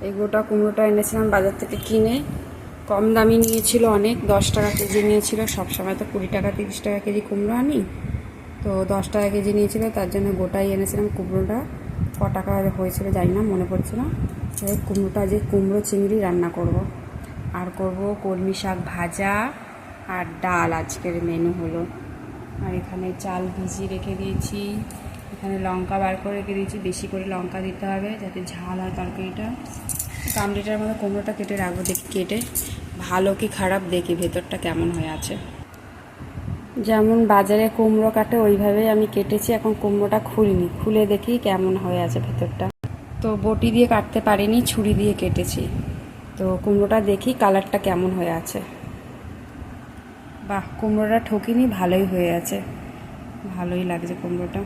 এই গোটা কুমড়োটা এনেছিলাম বাজার থেকে কিনে, কম দামি নিয়েছিল অনেক, 10 টাকা কেজি নিয়েছিল। সবসময় তো 20 টাকা 30 টাকা কেজি কুমড়ো আনি, তো 10 টাকা কেজি নিয়েছিল, তার জন্য গোটাই এনেছিলাম কুমড়োটা। ক টাকা হয়েছিল জানি না, মনে পড়ছে না। কুমড়োটা যে কুমড়ো চিংড়ি রান্না করব, আর করব কলমি শাক ভাজা আর ডাল। আজকের মেনু হলো। আর এখানে চাল ভিজিয়ে রেখে দিয়েছি, এখানে লঙ্কা বার করে রেখে দিয়েছি, বেশি করে লঙ্কা দিতে হবে যাতে ঝাল হয় তরকারিটা। 1 লিটার মতো কুমড়োটা কেটে রাখবো, দেখি কেটে ভালো কি খারাপ দেখি ভেতরটা কেমন হয়ে আছে। যেমন বাজারে কুমড়ো কাটে ওইভাবেই আমি কেটেছি। এখন কুমড়োটা খুলিনি, খুলে দেখি কেমন হয়ে আছে ভেতরটা। তো বটি দিয়ে কাটতে পারিনি, ছুরি দিয়ে কেটেছি। তো কুমড়োটা দেখি কালারটা কেমন হয়ে আছে। বাহ, কুমড়োটা ঠকিনি, ভালোই হয়ে আছে, ভালোই লাগছে কুমড়োটা।